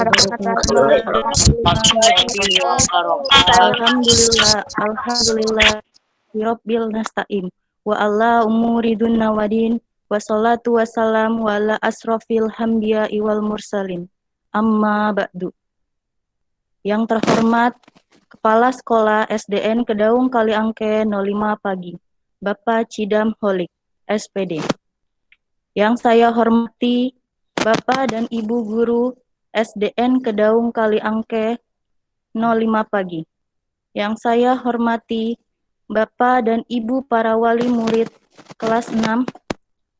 warahmatullahi wabarakatuh. Alhamdulillah, Rabbil nasta'in. Wa ala umuri dunna wadin. Wassalatu wassalamu ala asrofil hambiya'i wal mursalin. Amma ba'du. Yang terhormat Kepala Sekolah SDN Kedaung Kaliangke 05 Pagi, Bapak Cidam Holik, SPD. Yang saya hormati Bapak dan Ibu Guru SDN Kedaung Kaliangke 05 Pagi. Yang saya hormati Bapak dan Ibu para wali murid kelas 6,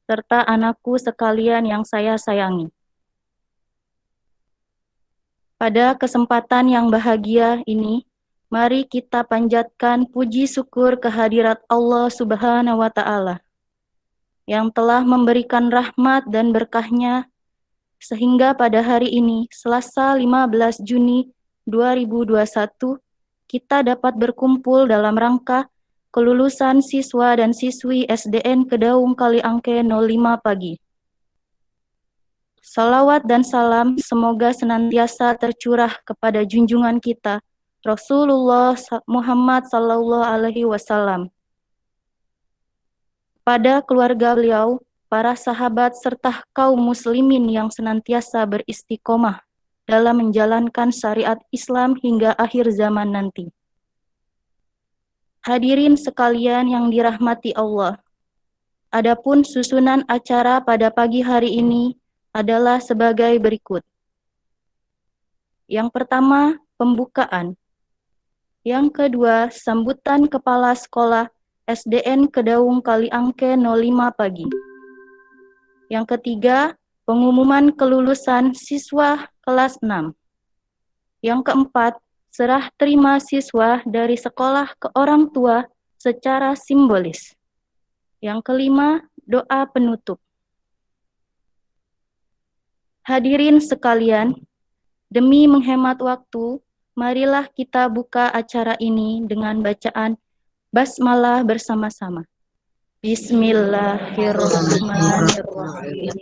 serta anakku sekalian yang saya sayangi. Pada kesempatan yang bahagia ini, mari kita panjatkan puji syukur kehadirat Allah Subhanahu wa Ta'ala yang telah memberikan rahmat dan berkahnya sehingga pada hari ini, Selasa 15 Juni 2021, kita dapat berkumpul dalam rangka kelulusan siswa dan siswi SDN Kedaung Kaliangke 05 Pagi. Salawat dan salam semoga senantiasa tercurah kepada junjungan kita, Rasulullah Muhammad Sallallahu Alaihi Wasallam, pada keluarga beliau, para sahabat serta kaum muslimin yang senantiasa beristiqomah dalam menjalankan syariat Islam hingga akhir zaman nanti. Hadirin sekalian yang dirahmati Allah, adapun susunan acara pada pagi hari ini adalah sebagai berikut. Yang pertama, pembukaan. Yang kedua, sambutan Kepala Sekolah SDN Kedaung Kaliangke 05 Pagi. Yang ketiga, pengumuman kelulusan siswa kelas 6. Yang keempat, serah terima siswa dari sekolah ke orang tua secara simbolis. Yang kelima, doa penutup. Hadirin sekalian, demi menghemat waktu, marilah kita buka acara ini dengan bacaan basmalah bersama-sama. Bismillahirrahmanirrahim.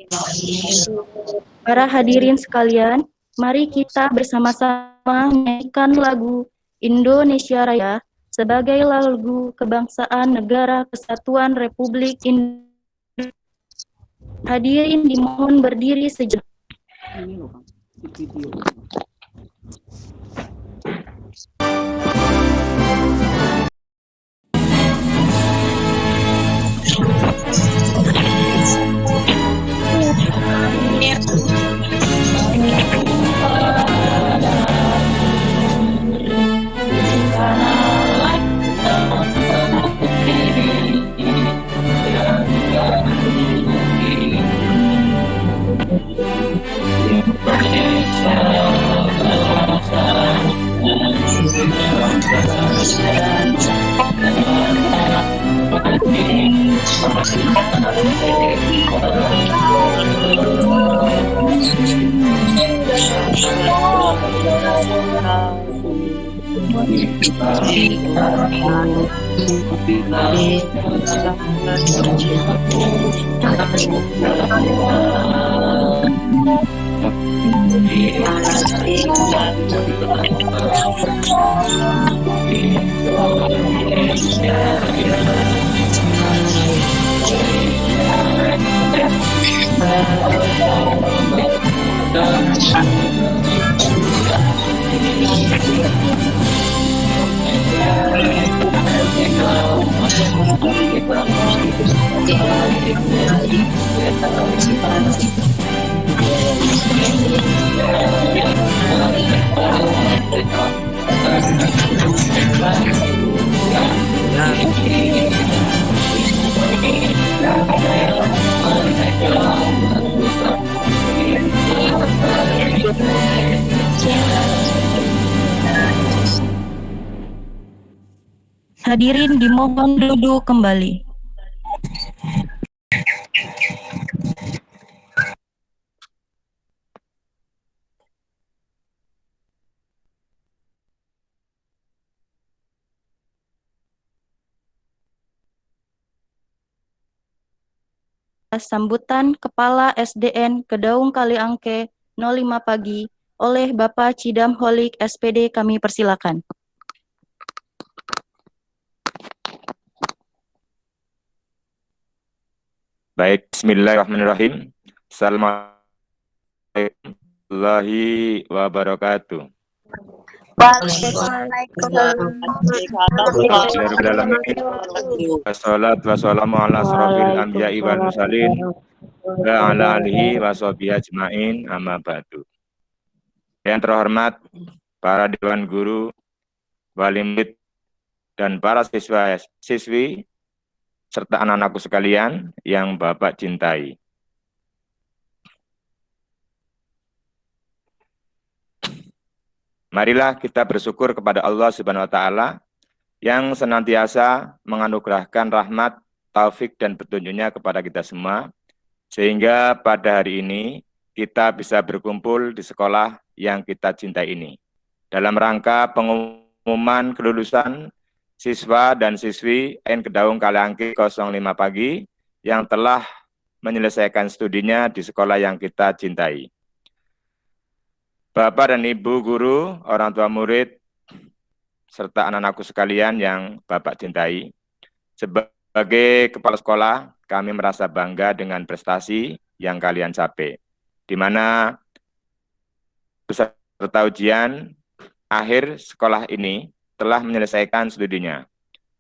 Para hadirin sekalian, mari kita bersama-sama menyanyikan lagu Indonesia Raya sebagai lagu kebangsaan Negara Kesatuan Republik Indonesia. Hadirin dimohon berdiri sejenak. Hadirin dimohon duduk kembali. Sambutan Kepala SDN Kedaung Kaliangke 05 Pagi, oleh Bapak Cidam Holik SPD. Kami persilakan. Baik, bismillahirrahmanirrahim. Assalamualaikum warahmatullahi wabarakatuh. Bismillahirrahmanirrahim. Wassalatu wassalamu ala asrofil anbiya'i wal mursalin wa ala alihi wa sahbihi ajma'in, amma ba'du. Yang terhormat para dewan guru, wali murid, dan para siswi serta anak-anakku sekalian yang Bapak cintai. Marilah kita bersyukur kepada Allah Subhanahu wa taala yang senantiasa menganugerahkan rahmat, taufik dan petunjuknya kepada kita semua, sehingga pada hari ini kita bisa berkumpul di sekolah yang kita cintai ini dalam rangka pengumuman kelulusan siswa dan siswi N Kedaung Kaliangke 05 pagi yang telah menyelesaikan studinya di sekolah yang kita cintai. Bapak dan Ibu guru, orang tua murid, serta anak-anakku sekalian yang Bapak cintai, sebagai kepala sekolah, kami merasa bangga dengan prestasi yang kalian capai, di mana peserta ujian akhir sekolah ini telah menyelesaikan studinya.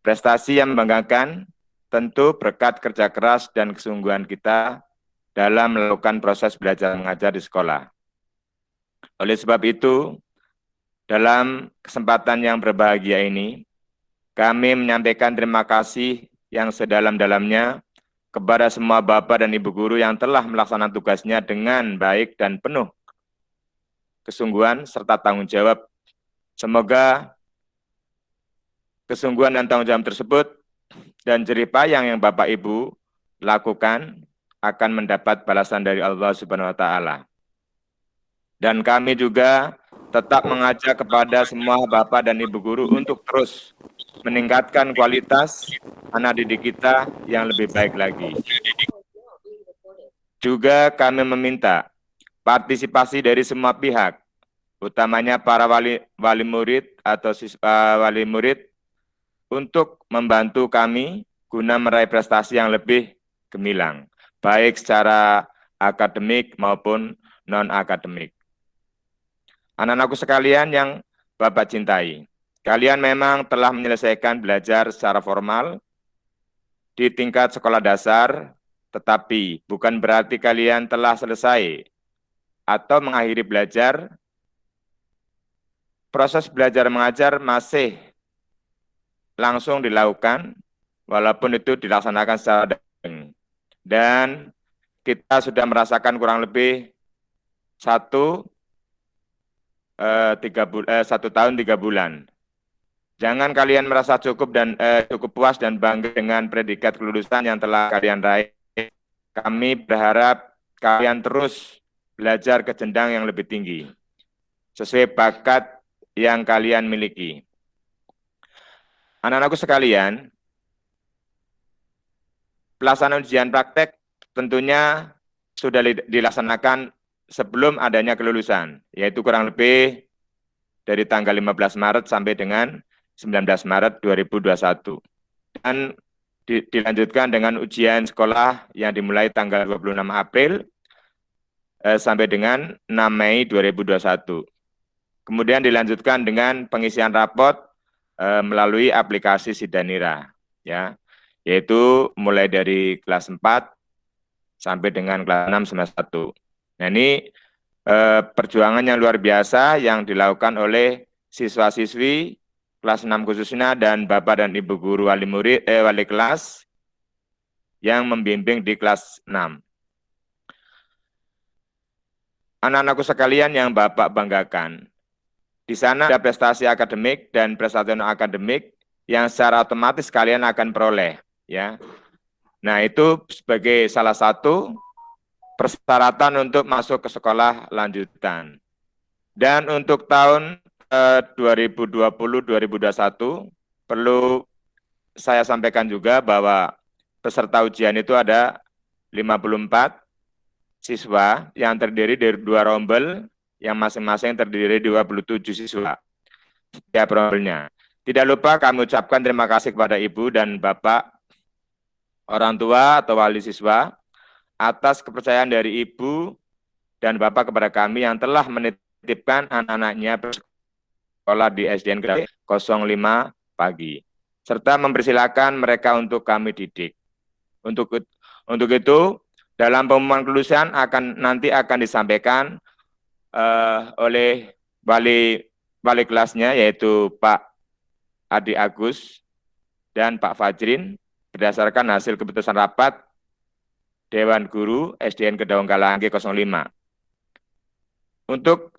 Prestasi yang membanggakan tentu berkat kerja keras dan kesungguhan kita dalam melakukan proses belajar mengajar di sekolah. Oleh sebab itu, dalam kesempatan yang berbahagia ini, kami menyampaikan terima kasih yang sedalam-dalamnya kepada semua Bapak dan Ibu guru yang telah melaksanakan tugasnya dengan baik dan penuh kesungguhan serta tanggung jawab. Semoga kesungguhan dan tanggung jawab tersebut dan jerih payah yang Bapak Ibu lakukan akan mendapat balasan dari Allah Subhanahu wa taala. Dan kami juga tetap mengajak kepada semua Bapak dan Ibu guru untuk terus meningkatkan kualitas anak didik kita yang lebih baik lagi. Juga kami meminta partisipasi dari semua pihak, utamanya para wali murid atau wali murid, untuk membantu kami guna meraih prestasi yang lebih gemilang, baik secara akademik maupun non-akademik. Anak-anakku sekalian yang Bapak cintai, kalian memang telah menyelesaikan belajar secara formal di tingkat sekolah dasar, tetapi bukan berarti kalian telah selesai atau mengakhiri belajar. Proses belajar mengajar masih langsung dilakukan, walaupun itu dilaksanakan secara daring. Dan kita sudah merasakan kurang lebih 1 tahun 3 bulan. Jangan kalian merasa cukup puas dan bangga dengan predikat kelulusan yang telah kalian raih. Kami berharap kalian terus belajar ke jenjang yang lebih tinggi, sesuai bakat yang kalian miliki. Anak-anakku sekalian, pelaksanaan ujian praktek tentunya sudah dilaksanakan sebelum adanya kelulusan, yaitu kurang lebih dari tanggal 15 Maret sampai dengan 19 Maret 2021. Dan dilanjutkan dengan ujian sekolah yang dimulai tanggal 26 April sampai dengan 6 Mei 2021. Kemudian dilanjutkan dengan pengisian rapot melalui aplikasi Sidanira, ya, yaitu mulai dari kelas 4 sampai dengan kelas 6 semester 1. Nah, ini perjuangan yang luar biasa yang dilakukan oleh siswa-siswi kelas 6 khususnya dan Bapak dan Ibu guru wali kelas yang membimbing di kelas 6. Anak-anakku sekalian yang Bapak banggakan, di sana ada prestasi akademik dan prestasi non-akademik yang secara otomatis kalian akan peroleh, ya. Nah, itu sebagai salah satu persyaratan untuk masuk ke sekolah lanjutan. Dan untuk tahun 2020-2021 perlu saya sampaikan juga bahwa peserta ujian itu ada 54 siswa yang terdiri dari 2 rombel yang masing-masing terdiri dari 27 siswa setiap profilnya. Tidak lupa kami ucapkan terima kasih kepada Ibu dan Bapak, orang tua atau wali siswa, atas kepercayaan dari Ibu dan Bapak kepada kami yang telah menitipkan anak-anaknya bersekolah di SDN Kedaung 05 pagi, serta mempersilahkan mereka untuk kami didik. Untuk itu, dalam pengumuman kelulusan nanti akan disampaikan oleh wali kelasnya, yaitu Pak Adi Agus dan Pak Fajrin, berdasarkan hasil keputusan rapat Dewan Guru SDN Kedaung Kaliangke 05. Untuk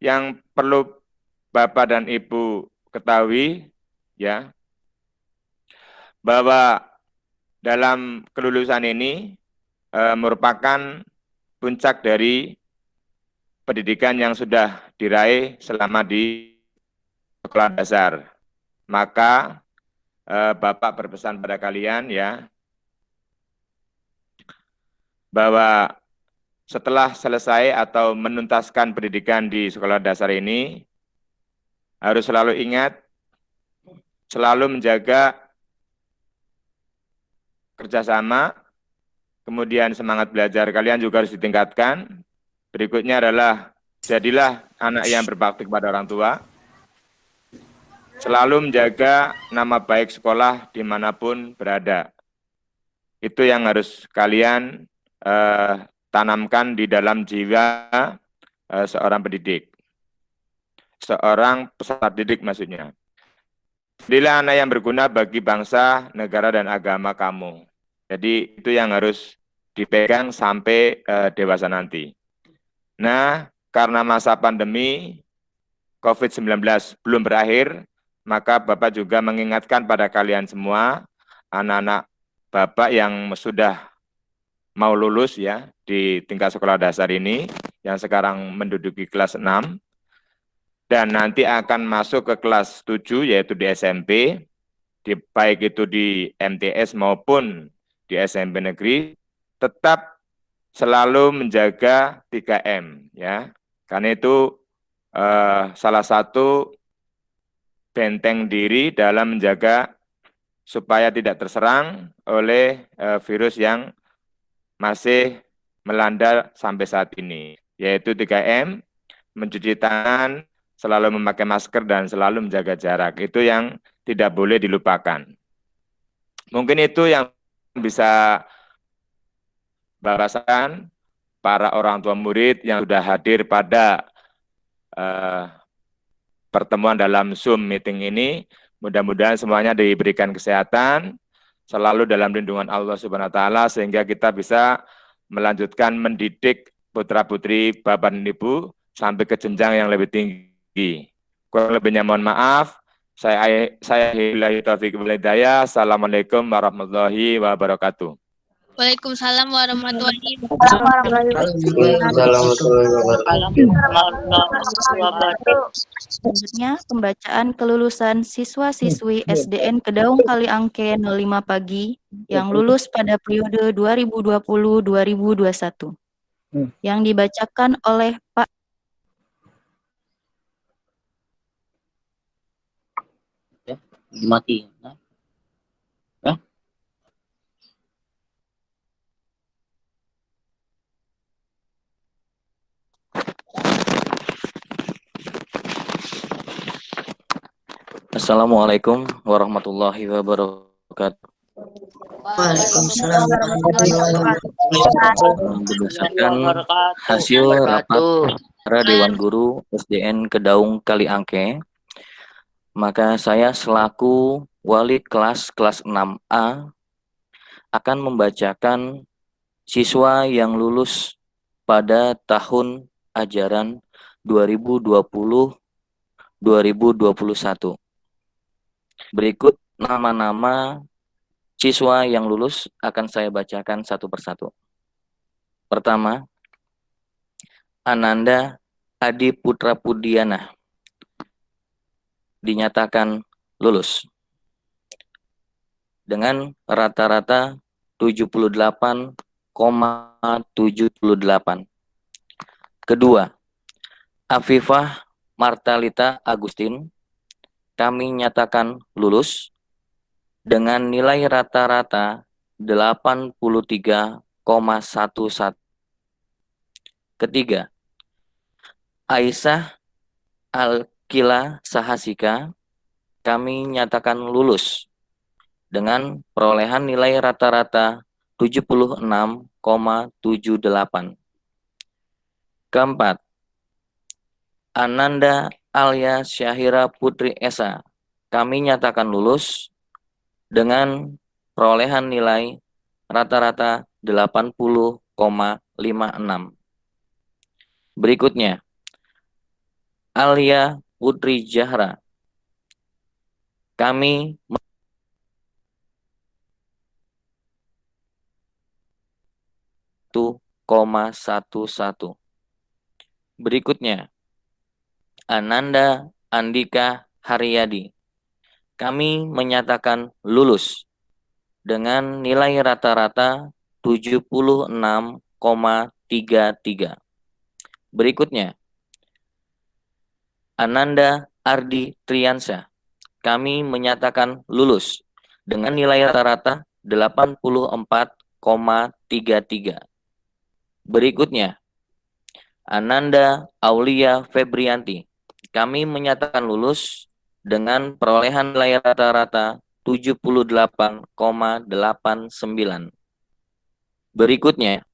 yang perlu Bapak dan Ibu ketahui, ya, bahwa dalam kelulusan ini merupakan puncak dari pendidikan yang sudah diraih selama di sekolah dasar. Maka Bapak berpesan pada kalian, ya, bahwa setelah selesai atau menuntaskan pendidikan di sekolah dasar ini, harus selalu ingat, selalu menjaga kerjasama, kemudian semangat belajar kalian juga harus ditingkatkan. Berikutnya adalah, jadilah anak yang berbakti kepada orang tua, selalu menjaga nama baik sekolah dimanapun berada. Itu yang harus kalian tanamkan di dalam jiwa seorang pendidik, seorang peserta didik maksudnya. Jadilah anak yang berguna bagi bangsa, negara, dan agama kamu. Jadi itu yang harus dipegang sampai dewasa nanti. Nah, karena masa pandemi COVID-19 belum berakhir, maka Bapak juga mengingatkan pada kalian semua, anak-anak Bapak yang sudah mau lulus, ya, di tingkat sekolah dasar ini, yang sekarang menduduki kelas 6, dan nanti akan masuk ke kelas 7, yaitu di SMP, baik itu di MTS maupun di SMP negeri, tetap selalu menjaga 3M, ya. Karena itu salah satu benteng diri dalam menjaga supaya tidak terserang oleh virus yang masih melanda sampai saat ini, yaitu 3M, mencuci tangan, selalu memakai masker, dan selalu menjaga jarak. Itu yang tidak boleh dilupakan. Mungkin itu yang bisa Bapak rasakan, para orang tua murid yang sudah hadir pada pertemuan dalam Zoom meeting ini. Mudah-mudahan semuanya diberikan kesehatan, selalu dalam lindungan Allah Subhanahu wa Ta'ala, sehingga kita bisa melanjutkan mendidik putra-putri Bapak dan Ibu sampai ke jenjang yang lebih tinggi. Kurang lebihnya mohon maaf. Saya billahi taufiq wal hidayah. Assalamualaikum warahmatullahi wabarakatuh. Waalaikumsalam warahmatullahi wabarakatuh. Selanjutnya, pembacaan kelulusan siswa-siswi SDN Kedaung Kaliangke 05 pagi yang lulus pada periode 2020-2021. Yang dibacakan oleh Pak mati. Assalamualaikum warahmatullahi wabarakatuh. Waalaikumsalam warahmatullahi wabarakatuh. Berdasarkan hasil rapat para Dewan Guru SDN Kedaung Kaliangke, maka saya selaku wali kelas 6A akan membacakan siswa yang lulus pada tahun ajaran 2020-2021. Berikut nama-nama siswa yang lulus akan saya bacakan satu persatu. Pertama, Ananda Adi Putra Pudiana dinyatakan lulus dengan rata-rata 78,78. Kedua, Afifah Martalita Agustin, kami nyatakan lulus dengan nilai rata-rata 83,11. Ketiga, Aisyah Alkila Sahasika, kami nyatakan lulus dengan perolehan nilai rata-rata 76,78. Keempat, Ananda Alia Syahira Putri Esa, kami nyatakan lulus dengan perolehan nilai rata-rata 80,56. Berikutnya, Alia Putri Zahra, kami 1,11. Berikutnya, Ananda Andika Haryadi, kami menyatakan lulus dengan nilai rata-rata 76,33. Berikutnya, Ananda Ardi Triansyah, kami menyatakan lulus dengan nilai rata-rata 84,33. Berikutnya, Ananda Aulia Febrianti, kami menyatakan lulus dengan perolehan nilai rata-rata 78,89. Berikutnya,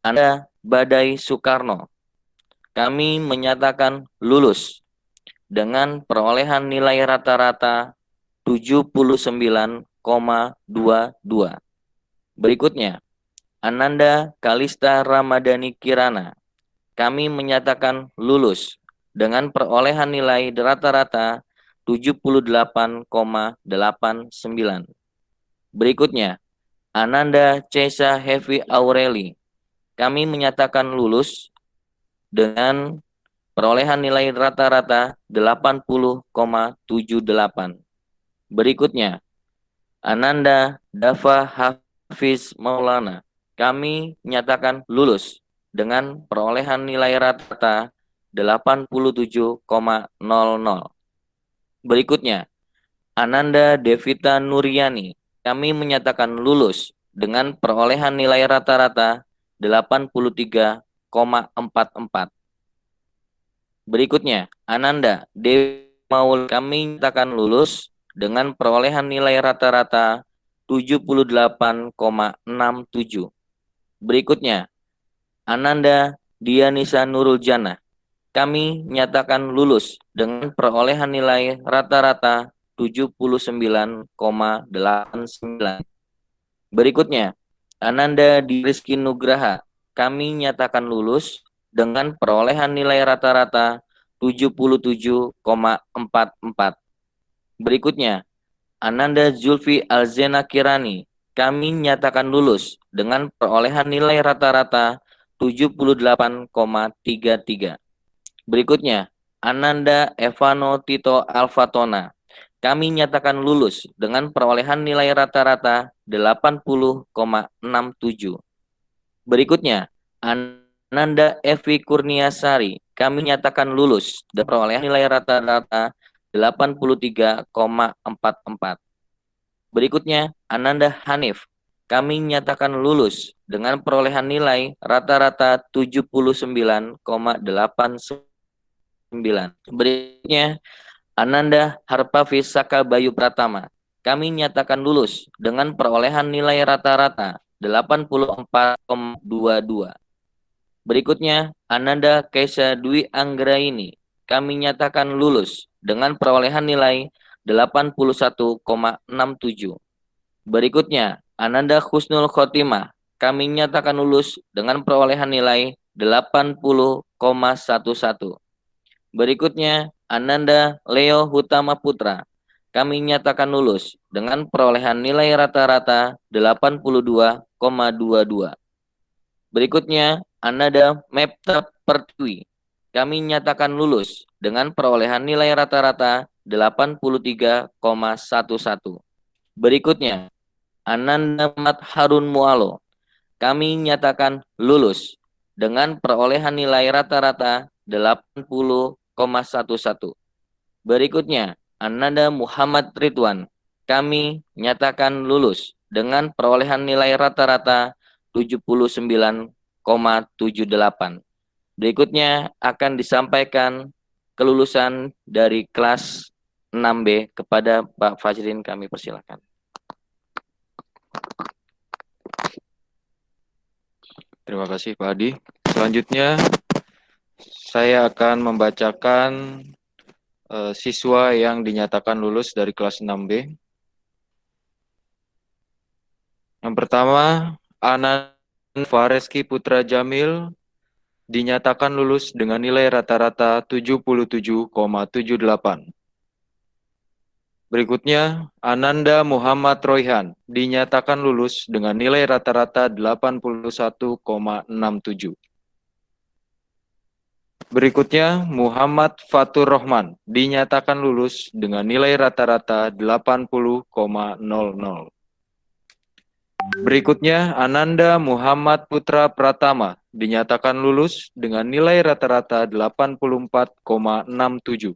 Anda Badai Soekarno, kami menyatakan lulus dengan perolehan nilai rata-rata 79,22. Berikutnya, Ananda Kalista Ramadhani Kirana, kami menyatakan lulus dengan perolehan nilai rata-rata 78,89. Berikutnya, Ananda Cesa Hevi Aureli, kami menyatakan lulus dengan perolehan nilai rata-rata 80,78. Berikutnya, Ananda Dava Hafiz Maulana, kami nyatakan lulus dengan perolehan nilai rata-rata 87,00. Berikutnya, Ananda Devita Nuryani, kami menyatakan lulus dengan perolehan nilai rata-rata 83,44. Berikutnya, Ananda Dewi Maul, kami nyatakan lulus dengan perolehan nilai rata-rata 78,67. Berikutnya, Ananda Dianisa Nurul Jannah, kami nyatakan lulus dengan perolehan nilai rata-rata 79,89. Berikutnya, Ananda Rizky Nugraha, kami nyatakan lulus dengan perolehan nilai rata-rata 77,44. Berikutnya, Ananda Zulfi Alzena Kirani, kami nyatakan lulus dengan perolehan nilai rata-rata 78,33. Berikutnya, Ananda Evano Tito Alfatona, kami nyatakan lulus dengan perolehan nilai rata-rata 80,67. Berikutnya, Ananda Evi Kurniasari, kami nyatakan lulus dengan perolehan nilai rata-rata 83,44. Berikutnya, Ananda Hanif, kami nyatakan lulus dengan perolehan nilai rata-rata 79,89. Berikutnya, Ananda Harpavis Saka Bayu Pratama, kami nyatakan lulus dengan perolehan nilai rata-rata 84,22. Berikutnya, Ananda Kaisa Dwi Anggraini, kami nyatakan lulus dengan perolehan nilai 81,67. Berikutnya, Ananda Husnul Khotimah, kami nyatakan lulus dengan perolehan nilai 80,11. Berikutnya, Ananda Leo Hutama Putra, kami nyatakan lulus dengan perolehan nilai rata-rata 82,22. Berikutnya, Ananda Mepta Pertiwi, kami nyatakan lulus dengan perolehan nilai rata-rata 83,11. Berikutnya, Ananda Mat Harun Mualo, kami nyatakan lulus dengan perolehan nilai rata-rata 80,11. Berikutnya, Ananda Muhammad Ridwan. Kami nyatakan lulus dengan perolehan nilai rata-rata 79,78. Berikutnya akan disampaikan kelulusan dari kelas 6B kepada Pak Fajrin, kami persilakan. Terima kasih Pak Hadi. Selanjutnya saya akan membacakan siswa yang dinyatakan lulus dari kelas 6B. Yang pertama, Anan Fareski Putra Jamil dinyatakan lulus dengan nilai rata-rata 77,78. Berikutnya, Ananda Muhammad Royhan dinyatakan lulus dengan nilai rata-rata 81,67. Berikutnya, Muhammad Fatur Rahman dinyatakan lulus dengan nilai rata-rata 80,00. Berikutnya, Ananda Muhammad Putra Pratama dinyatakan lulus dengan nilai rata-rata 84,67.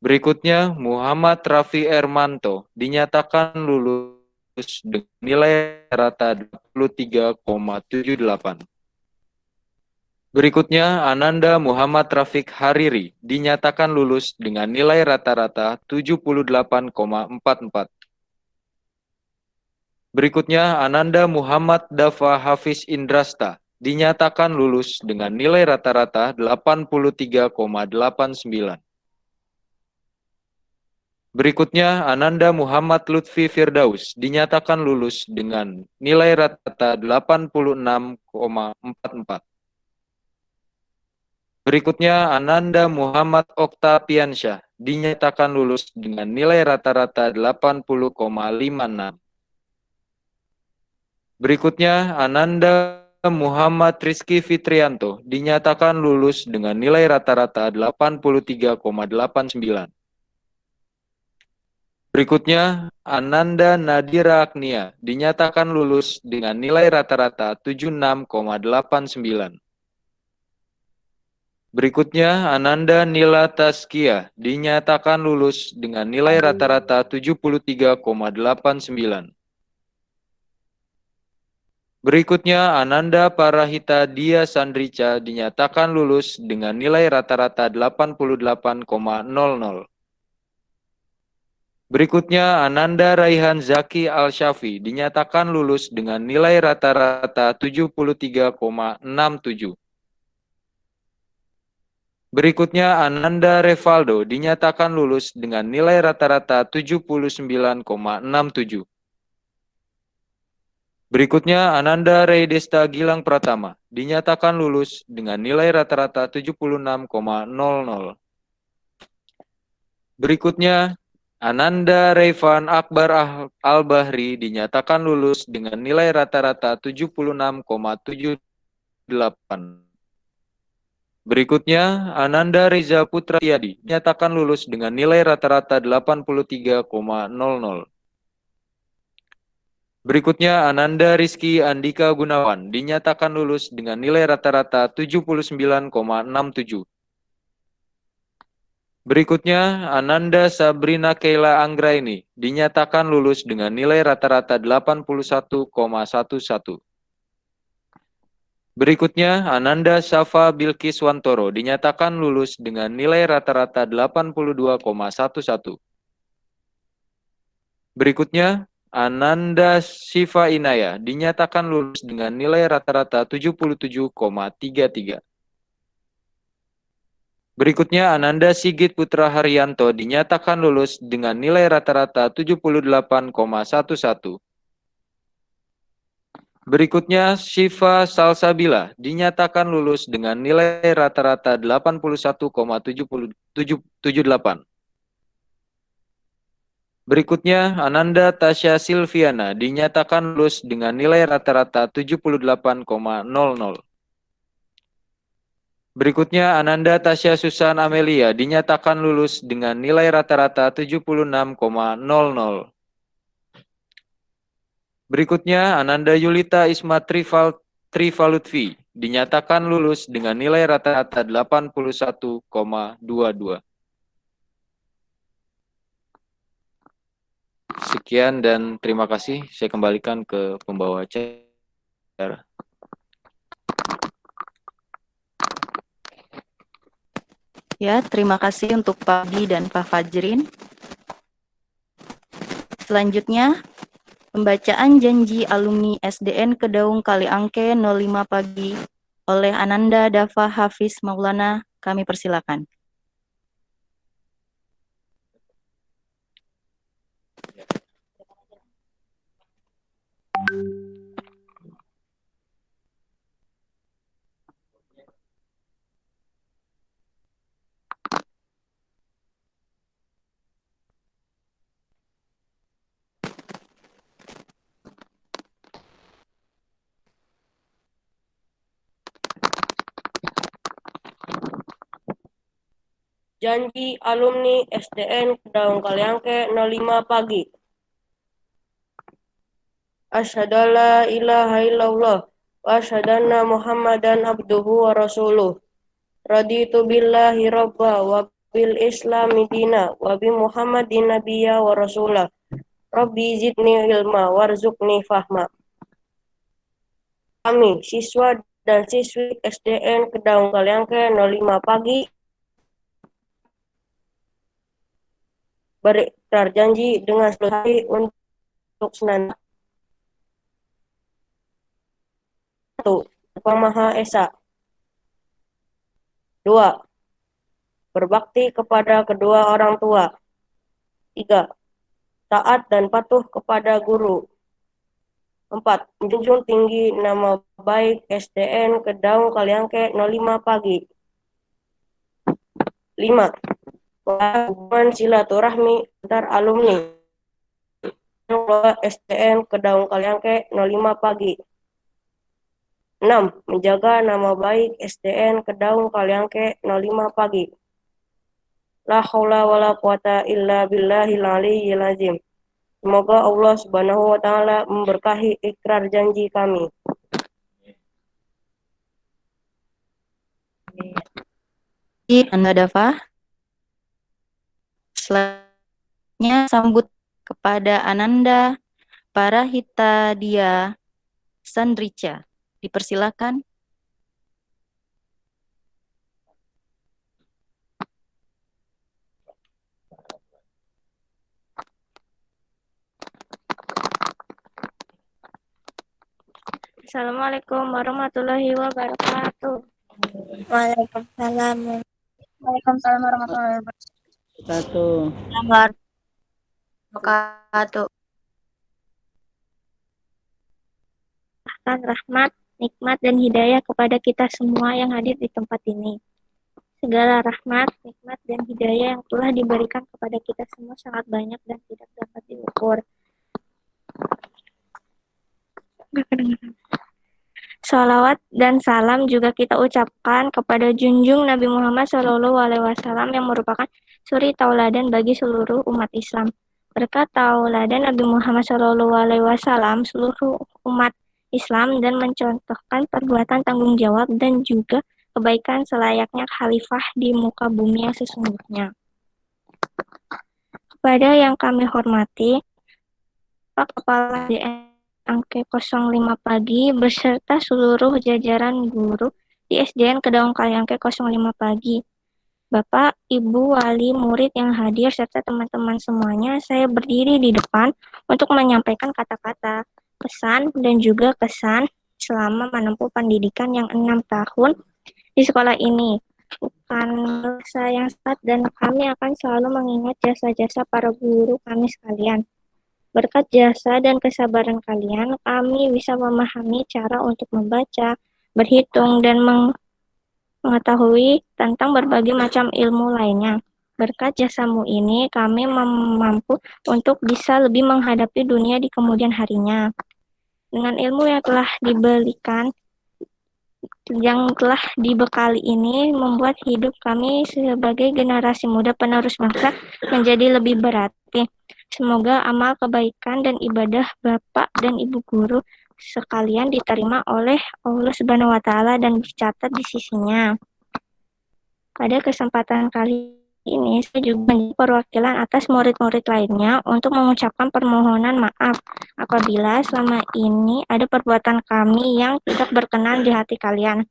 Berikutnya, Muhammad Rafi Ermanto dinyatakan lulus dengan nilai rata 23,78. Berikutnya, Ananda Muhammad Rafiq Hariri dinyatakan lulus dengan nilai rata-rata 78,44. Berikutnya, Ananda Muhammad Dafa Hafiz Indrasta dinyatakan lulus dengan nilai rata-rata 83,89. Berikutnya, Ananda Muhammad Lutfi Firdaus dinyatakan lulus dengan nilai rata-rata 86,44. Berikutnya, Ananda Muhammad Oktapiansyah dinyatakan lulus dengan nilai rata-rata 80,56. Berikutnya, Ananda Muhammad Rizky Fitrianto dinyatakan lulus dengan nilai rata-rata 83,89. Berikutnya, Ananda Nadira Agnia dinyatakan lulus dengan nilai rata-rata 76,89. Berikutnya, Ananda Nila Taskia dinyatakan lulus dengan nilai rata-rata 73,89. Berikutnya, Ananda Parahita Dia Sandrica dinyatakan lulus dengan nilai rata-rata 88,00. Berikutnya, Ananda Raihan Zaki Al-Syafi dinyatakan lulus dengan nilai rata-rata 73,67. Berikutnya, Ananda Revaldo dinyatakan lulus dengan nilai rata-rata 79,67. Berikutnya, Ananda Reidesta Gilang Pratama dinyatakan lulus dengan nilai rata-rata 76,00. Berikutnya, Ananda Revan Akbar Al-Bahri dinyatakan lulus dengan nilai rata-rata 76,78. Berikutnya, Ananda Reza Putra Tiadi dinyatakan lulus dengan nilai rata-rata 83,00. Berikutnya, Ananda Rizky Andika Gunawan dinyatakan lulus dengan nilai rata-rata 79,67. Berikutnya, Ananda Sabrina Keila Anggraini dinyatakan lulus dengan nilai rata-rata 81,11. Berikutnya, Ananda Safa Bilkis Wantoro dinyatakan lulus dengan nilai rata-rata 82,11. Berikutnya, Ananda Siva Inaya dinyatakan lulus dengan nilai rata-rata 77,33. Berikutnya, Ananda Sigit Putra Haryanto dinyatakan lulus dengan nilai rata-rata 78,11. Berikutnya, Syifa Salsabila dinyatakan lulus dengan nilai rata-rata 81,78. Berikutnya, Ananda Tasya Silviana dinyatakan lulus dengan nilai rata-rata 78,00. Berikutnya, Ananda Tasya Susan Amelia dinyatakan lulus dengan nilai rata-rata 76,00. Berikutnya, Ananda Yulita Isma Triva Lutfi dinyatakan lulus dengan nilai rata-rata 81,22. Sekian dan terima kasih. Saya kembalikan ke pembawa acara. Ya, terima kasih untuk Pak Di dan Pak Fajrin. Selanjutnya, pembacaan janji alumni SDN Kedaung Kaliangke 05 pagi oleh Ananda Dafa Hafiz Maulana. Kami persilakan. Janji alumni SDN Kedaung Kaliangke 05 pagi. Asyhadu an la ilaha illallah wa asyhadu anna Muhammadan abduhu wa rasuluh. Raditu billahi rabba wa bil islami dina wa bi Muhammadin nabiyya wa rasulah. Rabbi zidni ilma warzuqni fahma. Kami, siswa dan siswi SDN Kedaung Kaliangke 05 pagi, berikrar janji dengan selesai untuk senantiasa 1. Maha Esa. 2. Berbakti kepada kedua orang tua. 3. Taat dan patuh kepada guru. 4. Menjunjung tinggi nama baik SDN Kedaung Kaliangke 05 pagi. 5. Hubungan silaturahmi antar alumni SDN Kedaung Kaliangke 05 pagi. 6. Menjaga nama baik SDN Kedaung Kaliangke 05 pagi. La haula wala quwata illa billahil aliyyil azim. Semoga Allah Subhanahu wa taala memberkahi ikrar janji kami. Anda Dafa. Selanjutnya sambut kepada Ananda Parahita Dia Sandrica. Dipersilakan. Assalamualaikum warahmatullahi wabarakatuh. Waalaikumsalam. Waalaikumsalam warahmatullahi wabarakatuh. Rahmat, nikmat, dan hidayah kepada kita semua yang hadir di tempat ini. Segala rahmat, nikmat, dan hidayah yang telah diberikan kepada kita semua sangat banyak dan tidak dapat diukur. Salawat dan salam juga kita ucapkan kepada junjung Nabi Muhammad SAW yang merupakan suri tauladan bagi seluruh umat Islam. Berkat tauladan Nabi Muhammad SAW, seluruh umat Islam dan mencontohkan perbuatan tanggung jawab dan juga kebaikan selayaknya khalifah di muka bumi yang sesungguhnya. Kepada yang kami hormati, Pak Kepala Angke 05 pagi beserta seluruh jajaran guru di SDN Kedaung Kaliangke 05 pagi. Bapak, Ibu, wali, murid yang hadir serta teman-teman semuanya, saya berdiri di depan untuk menyampaikan kata-kata pesan dan juga kesan selama menempuh pendidikan yang 6 tahun di sekolah ini. Bukan masa yang singkat dan kami akan selalu mengingat jasa-jasa para guru kami sekalian. Berkat jasa dan kesabaran kalian, kami bisa memahami cara untuk membaca, berhitung, dan mengetahui tentang berbagai macam ilmu lainnya. Berkat jasamu ini, kami mampu untuk bisa lebih menghadapi dunia di kemudian harinya. Dengan ilmu yang telah dibekali ini, membuat hidup kami sebagai generasi muda penerus bangsa menjadi lebih berarti. Semoga amal kebaikan dan ibadah Bapak dan Ibu Guru sekalian diterima oleh Allah Subhanahu wa taala dan dicatat di sisinya. Pada kesempatan kali ini saya juga menjadi perwakilan atas murid-murid lainnya untuk mengucapkan permohonan maaf apabila selama ini ada perbuatan kami yang tidak berkenan di hati kalian.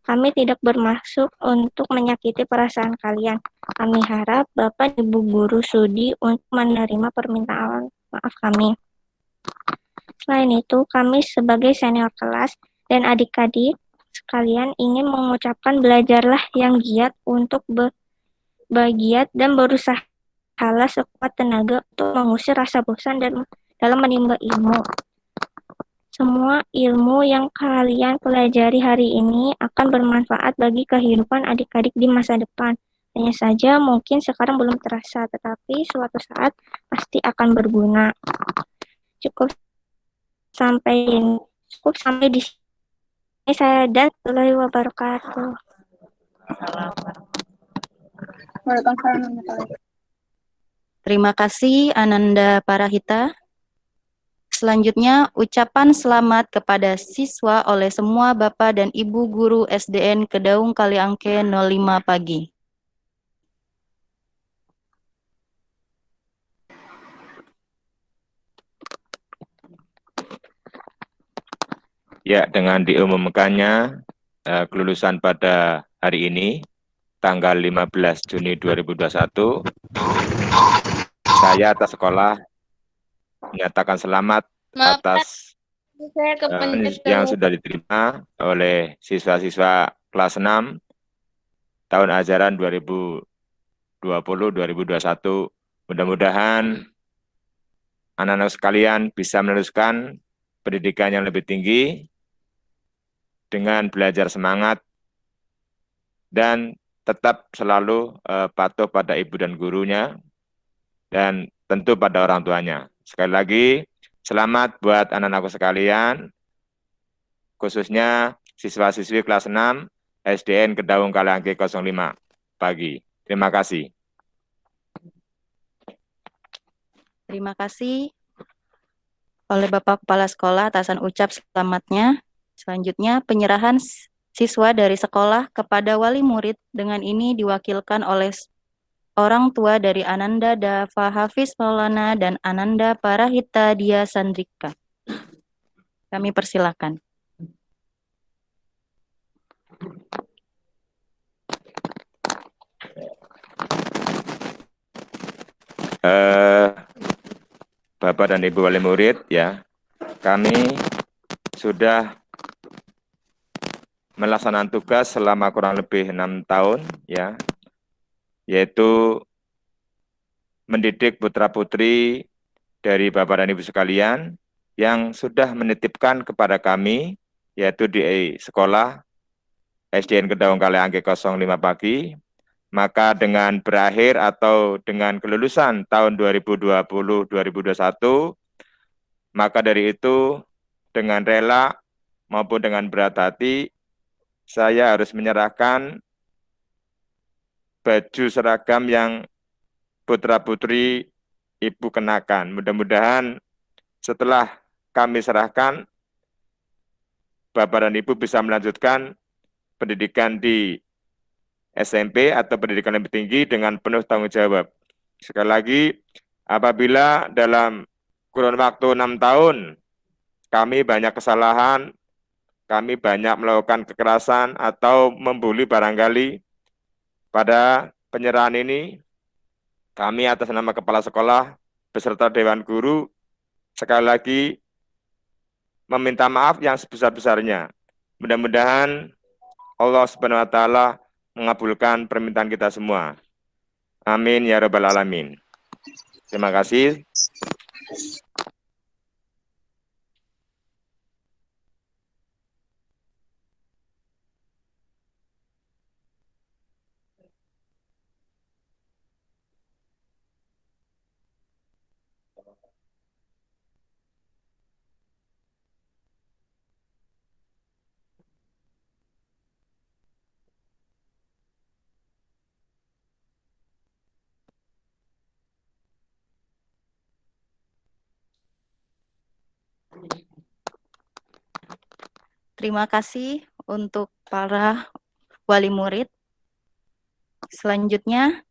Kami tidak bermaksud untuk menyakiti perasaan kalian. Kami harap Bapak Ibu Guru sudi untuk menerima permintaan maaf kami. Selain itu, kami sebagai senior kelas dan adik-adik sekalian ingin mengucapkan belajarlah yang giat untuk bergiat dan berusahalah sekuat tenaga untuk mengusir rasa bosan dan dalam menimba ilmu. Semua ilmu yang kalian pelajari hari ini akan bermanfaat bagi kehidupan adik-adik di masa depan. Hanya saja mungkin sekarang belum terasa, tetapi suatu saat pasti akan berguna. Cukup sampai di sini saya dan warahmatullahi wabarakatuh. Terima kasih Ananda Parahita. Selanjutnya, ucapan selamat kepada siswa oleh semua Bapak dan Ibu Guru SDN Kedaung Kaliangke 05 pagi. Ya, dengan diumumkannya kelulusan pada hari ini, tanggal 15 Juni 2021, saya atas sekolah menyatakan selamat atas yang sudah diterima oleh siswa-siswa kelas 6 tahun ajaran 2020-2021. Mudah-mudahan anak-anak sekalian bisa meneruskan pendidikan yang lebih tinggi dengan belajar semangat dan tetap selalu patuh pada ibu dan gurunya dan tentu pada orang tuanya. Sekali lagi, selamat buat anak-anakku sekalian, khususnya siswa-siswi kelas 6 SDN Kedaung Kaliangke 05 pagi. Terima kasih. Terima kasih oleh Bapak Kepala Sekolah atasan ucap selamatnya. Selanjutnya, penyerahan siswa dari sekolah kepada wali murid dengan ini diwakilkan oleh orang tua dari Ananda Dava Hafiz Maulana dan Ananda Parahita Dia Sandrika. Kami persilakan. Bapak dan Ibu wali murid, ya, kami sudah melaksanakan tugas selama kurang lebih 6 tahun, ya, yaitu mendidik putra-putri dari Bapak dan Ibu sekalian yang sudah menitipkan kepada kami, yaitu di sekolah SDN Kedaung Kaliangke 05 pagi, maka dengan berakhir atau dengan kelulusan tahun 2020-2021, maka dari itu dengan rela maupun dengan berat hati, saya harus menyerahkan baju seragam yang putra-putri Ibu kenakan. Mudah-mudahan setelah kami serahkan, Bapak dan Ibu bisa melanjutkan pendidikan di SMP atau pendidikan lebih tinggi dengan penuh tanggung jawab. Sekali lagi, apabila dalam kurun waktu 6 tahun kami banyak kesalahan, kami banyak melakukan kekerasan atau membuli barangkali, pada penyerahan ini, kami atas nama Kepala Sekolah beserta Dewan Guru sekali lagi meminta maaf yang sebesar-besarnya. Mudah-mudahan Allah Subhanahu wa taala mengabulkan permintaan kita semua. Amin ya rabbal alamin. Terima kasih. Terima kasih untuk para wali murid. Selanjutnya,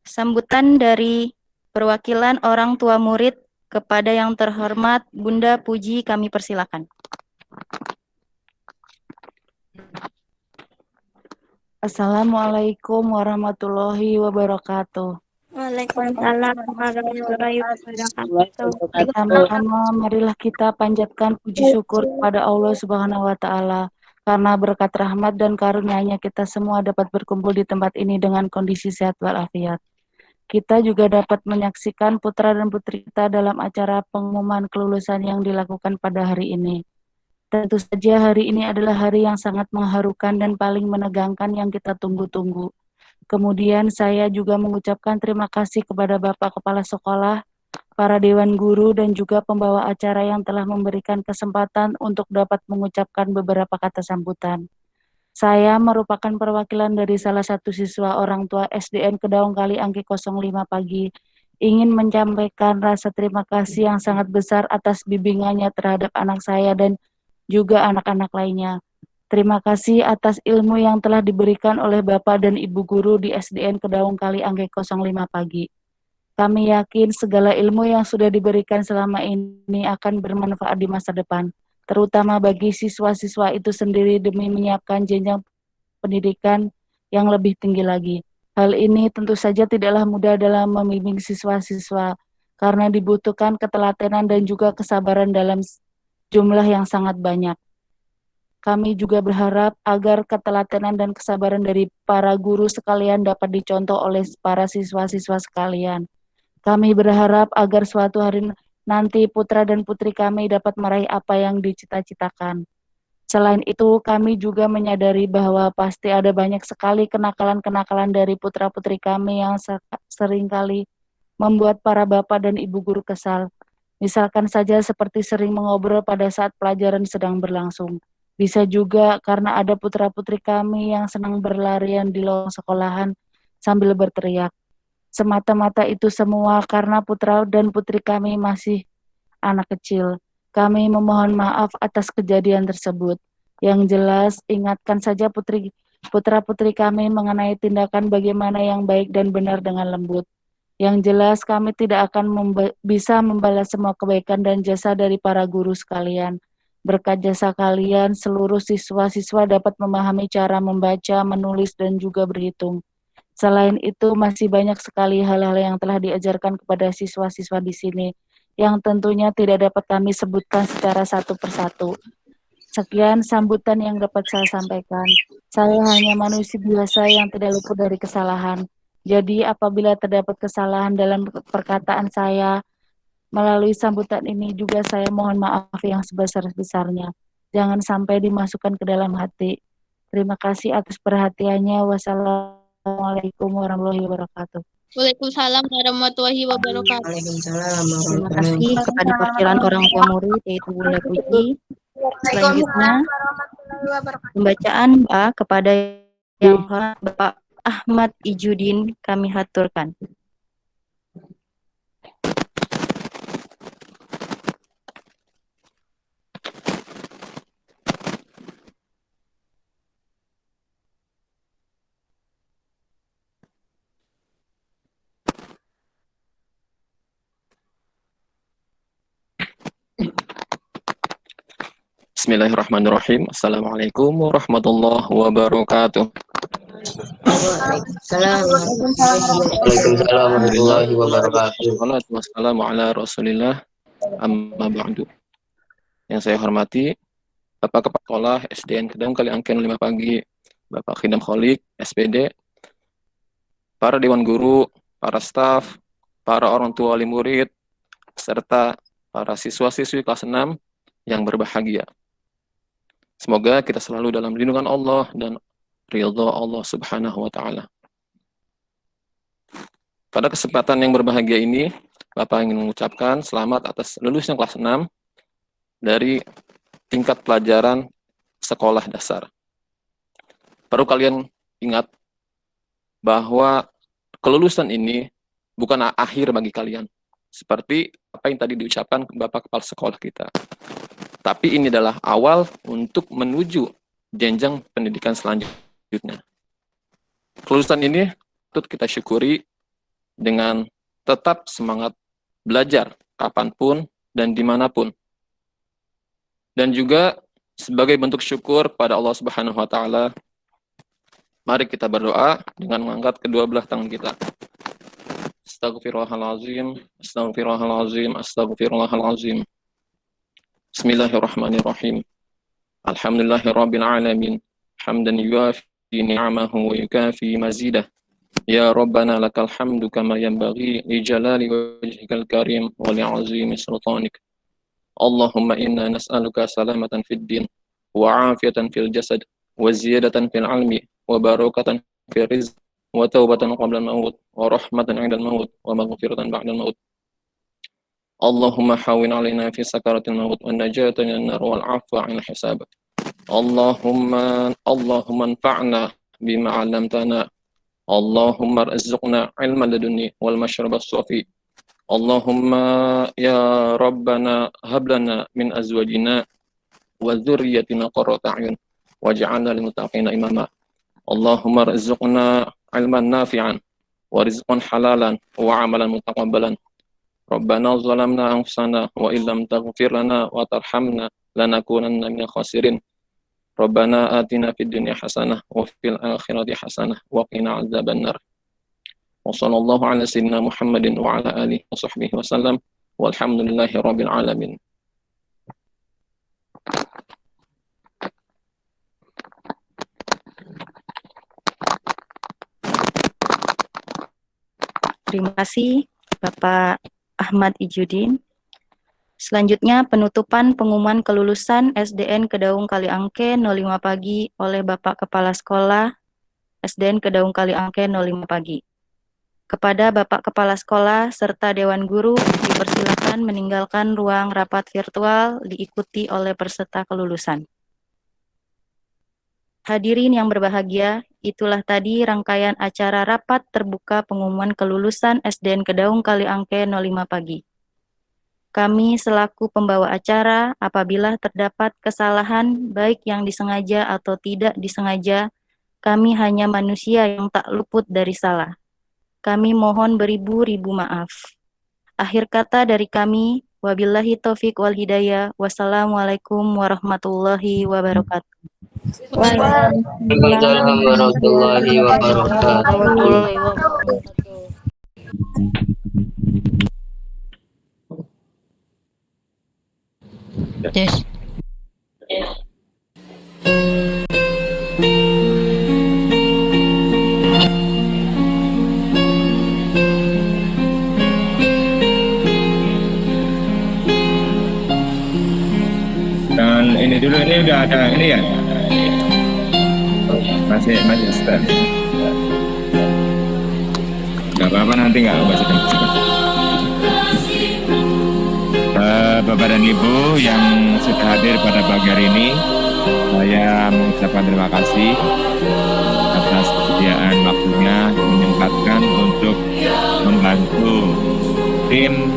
sambutan dari perwakilan orang tua murid kepada yang terhormat Bunda Puji kami persilakan. Assalamualaikum warahmatullahi wabarakatuh. Waalaikumsalam warahmatullahi wabarakatuh. Pertama-tama marilah kita panjatkan puji syukur kepada Allah Subhanahu wa taala karena berkat rahmat dan karunia-Nya kita semua dapat berkumpul di tempat ini dengan kondisi sehat walafiat. Kita juga dapat menyaksikan putra dan putri kita dalam acara pengumuman kelulusan yang dilakukan pada hari ini. Tentu saja hari ini adalah hari yang sangat mengharukan dan paling menegangkan yang kita tunggu-tunggu. Kemudian saya juga mengucapkan terima kasih kepada Bapak Kepala Sekolah, para Dewan Guru, dan juga pembawa acara yang telah memberikan kesempatan untuk dapat mengucapkan beberapa kata sambutan. Saya merupakan perwakilan dari salah satu siswa orang tua SDN Kedaung Kali Angke 05 Pagi, ingin menyampaikan rasa terima kasih yang sangat besar atas bimbingannya terhadap anak saya dan juga anak-anak lainnya. Terima kasih atas ilmu yang telah diberikan oleh Bapak dan Ibu Guru di SDN Kedaung Kali Angke 05 Pagi. Kami yakin segala ilmu yang sudah diberikan selama ini akan bermanfaat di masa depan, terutama bagi siswa-siswa itu sendiri demi menyiapkan jenjang pendidikan yang lebih tinggi lagi. Hal ini tentu saja tidaklah mudah dalam membimbing siswa-siswa karena dibutuhkan ketelatenan dan juga kesabaran dalam jumlah yang sangat banyak. Kami juga berharap agar ketelatenan dan kesabaran dari para guru sekalian dapat dicontoh oleh para siswa-siswa sekalian. Kami berharap agar suatu hari nanti putra dan putri kami dapat meraih apa yang dicita-citakan. Selain itu, kami juga menyadari bahwa pasti ada banyak sekali kenakalan-kenakalan dari putra-putri kami yang seringkali membuat para bapak dan ibu guru kesal. Misalkan saja seperti sering mengobrol pada saat pelajaran sedang berlangsung. Bisa juga karena ada putra-putri kami yang senang berlarian di lorong sekolahan sambil berteriak. Semata-mata itu semua karena putra dan putri kami masih anak kecil. Kami memohon maaf atas kejadian tersebut. Yang jelas, ingatkan saja putra-putri kami mengenai tindakan bagaimana yang baik dan benar dengan lembut. Yang jelas, kami tidak akan bisa membalas semua kebaikan dan jasa dari para guru sekalian. Berkat jasa kalian, seluruh siswa-siswa dapat memahami cara membaca, menulis, dan juga berhitung. Selain itu, masih banyak sekali hal-hal yang telah diajarkan kepada siswa-siswa di sini, yang tentunya tidak dapat kami sebutkan secara satu persatu. Sekian sambutan yang dapat saya sampaikan. Saya hanya manusia biasa yang tidak luput dari kesalahan. Jadi apabila terdapat kesalahan dalam perkataan saya, melalui sambutan ini juga saya mohon maaf yang sebesar-besarnya. Jangan sampai dimasukkan ke dalam hati. Terima kasih atas perhatiannya. Wassalamualaikum warahmatullahi wabarakatuh. Waalaikumsalam warahmatullahi wabarakatuh. Terima kasih kepada perwakilan orang tua murid yaitu Bunda Puji. Selanjutnya pembacaan kepada yang Bapak Ahmad Ijudin kami haturkan. Bismillahirrahmanirrahim. Assalamualaikum warahmatullahi wabarakatuh. Waalaikumsalam warahmatullahi wabarakatuh. Wassalamu ala Rasulillah. Amma ba'du. Yang saya hormati Bapak Kepala Sekolah SDN Kedaung Kali Angke 05 Pagi, Bapak Khidam Kholik, SPD, para dewan guru, para staf, para orang tua wali murid, serta para siswa-siswi kelas 6 yang berbahagia. Semoga kita selalu dalam lindungan Allah dan ridha Allah Subhanahu wa taala. Pada kesempatan yang berbahagia ini, Bapak ingin mengucapkan selamat atas lulusnya kelas 6 dari tingkat pelajaran sekolah dasar. Perlu kalian ingat bahwa kelulusan ini bukan akhir bagi kalian. Seperti apa yang tadi diucapkan Bapak Kepala Sekolah kita. Tapi ini adalah awal untuk menuju jenjang pendidikan selanjutnya. Kelulusan ini patut kita syukuri dengan tetap semangat belajar kapanpun dan dimanapun. Dan juga sebagai bentuk syukur pada Allah Subhanahu wa Ta'ala, mari kita berdoa dengan mengangkat kedua belah tangan kita. Astaghfirullahalazim, astaghfirullahalazim, astaghfirullahalazim. Bismillahirrahmanirrahim. Alhamdulillahirabbil alamin. Hamdan yuafi ni'amahu wa yukafi mazidah. Ya Rabbana lakal hamdu kama yanbaghi li jalali wajhikal karim wa li 'azimi sultanik. Allahumma inna nas'aluka salamatan fid din wa 'afiyatan fil jasad wa ziyadatan fil 'ilmi wa barakatan fil rizq wa taubatan qabla al-maut wa rahmatan 'inda al-maut wa maghfiratan ba'da al-maut. Allahumma hawwin 'alaina fi sakaratil maut wa najatan minan nar wal 'afwa 'anil hisab. Allahumma anfa'na bima 'allamtana. Allahumma arzuqna 'ilman ladunni wal mashraba as-safi. Allahumma ya Rabbana hab lana min azwajina wa dhurriyyatina qurrata a'yun waj'alna lil muttaqina imama. Allahumma arzuqna 'ilman nafi'an wa rizqan halalan wa 'amalan mutaqabbalan. Rabbana zalamna anfusana wa illam taghfir lana wa tarhamna lanakunanna minal khasirin. Rabbana atina fid dunya hasanah wa fil akhirati hasanah wa qina adzabannar. Wa sallallahu ala sayyidina Muhammadin wa ala alihi wa sahbihi wa sallam walhamdulillahi rabbil alamin. Terima kasih Bapak Ahmad Ijudin. Selanjutnya penutupan pengumuman kelulusan SDN Kedaung Kaliangke 05 pagi oleh Bapak Kepala Sekolah SDN Kedaung Kaliangke 05 pagi. Kepada Bapak Kepala Sekolah serta Dewan Guru dipersilakan meninggalkan ruang rapat virtual diikuti oleh peserta kelulusan. Hadirin yang berbahagia, itulah tadi rangkaian acara rapat terbuka pengumuman kelulusan SDN Kedaung Kaliangke 05 pagi. Kami selaku pembawa acara, apabila terdapat kesalahan baik yang disengaja atau tidak disengaja, kami hanya manusia yang tak luput dari salah. Kami mohon beribu-ribu maaf. Akhir kata dari kami, wabillahi taufiq wal hidayah, wassalamualaikum warahmatullahi wabarakatuh. Waalaikumsalam warahmatullahi wabarakatuh. Yes. Dan ini dulu, ini udah ada ini ya, masih start. Gak apa-apa, nanti nggak usah cepat. Bapak dan Ibu yang sudah hadir pada pagi hari ini, saya mengucapkan terima kasih atas kesediaan waktunya menyempatkan untuk membantu tim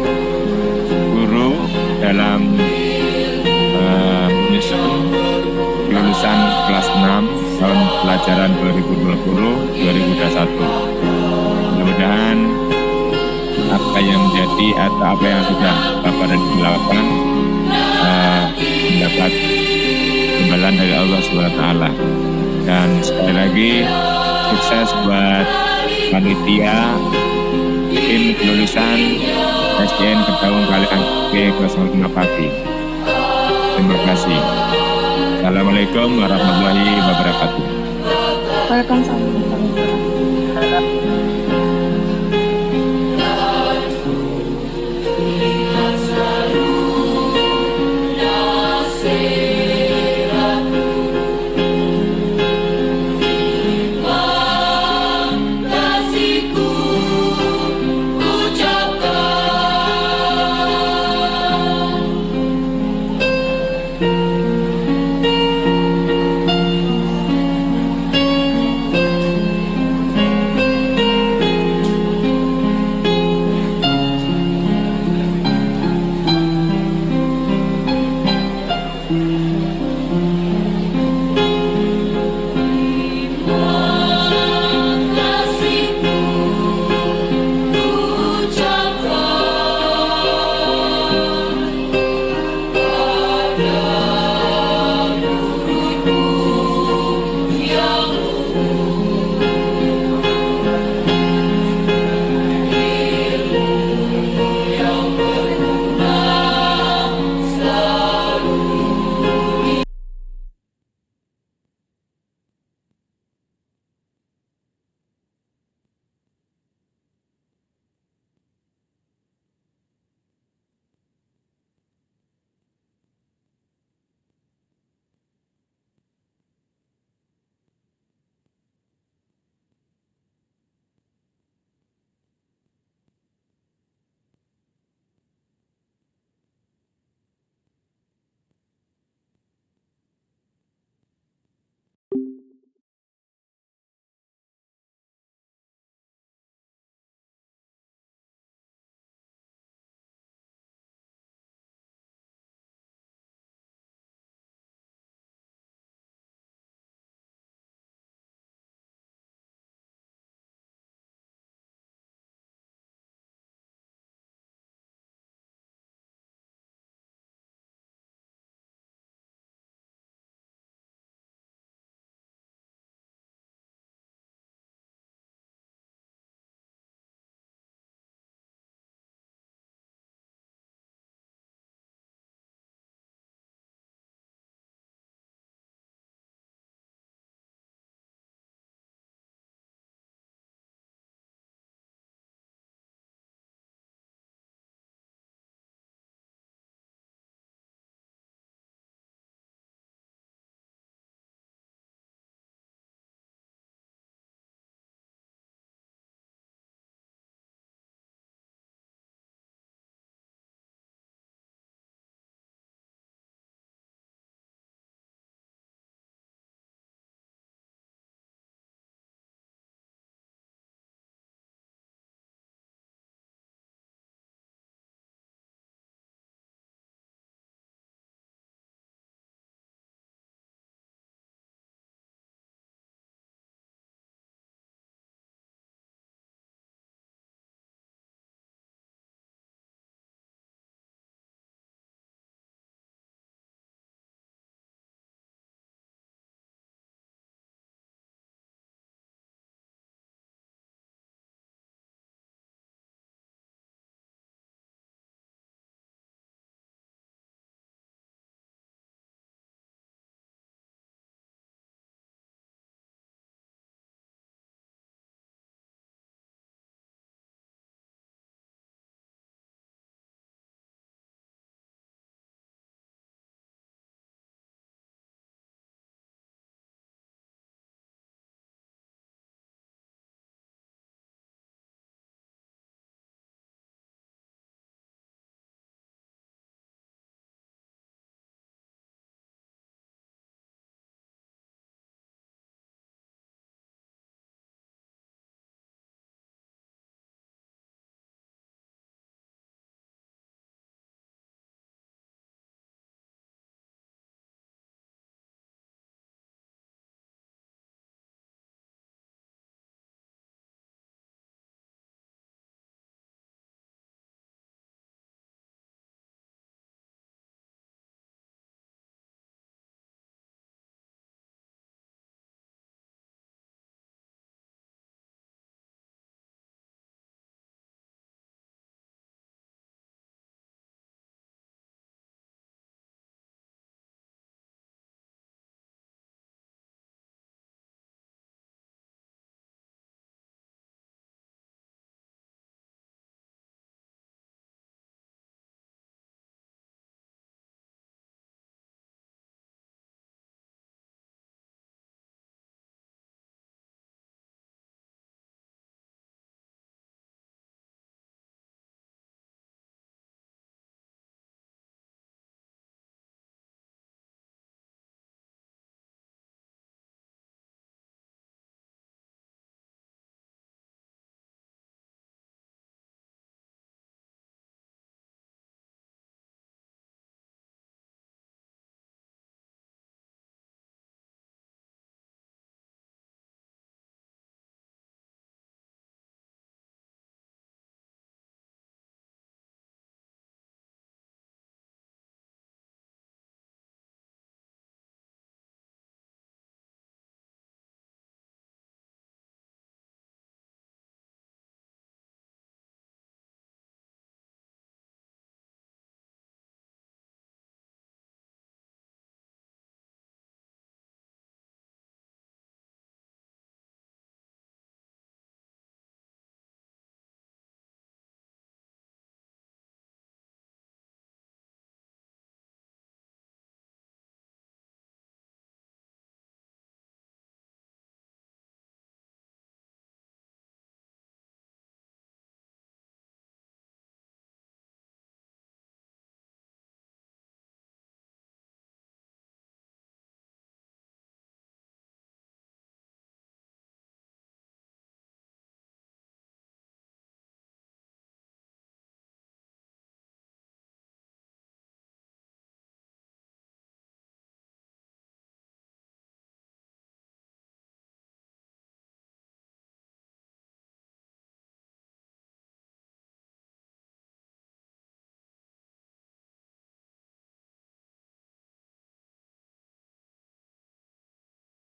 guru dalam menyusun kelulusan kelas 6 tahun pelajaran 2020-2021. Mudah-mudahan apa yang menjadi atau apa yang sudah Bapak dan Ibu lakukan mendapat imbalan dari Allah SWT. Dan sekali lagi sukses buat panitia tim kelulusan SDN Kedaung Kaliangke 05 pagi. Terima kasih. Assalamualaikum warahmatullahi wabarakatuh. Waalaikumsalam.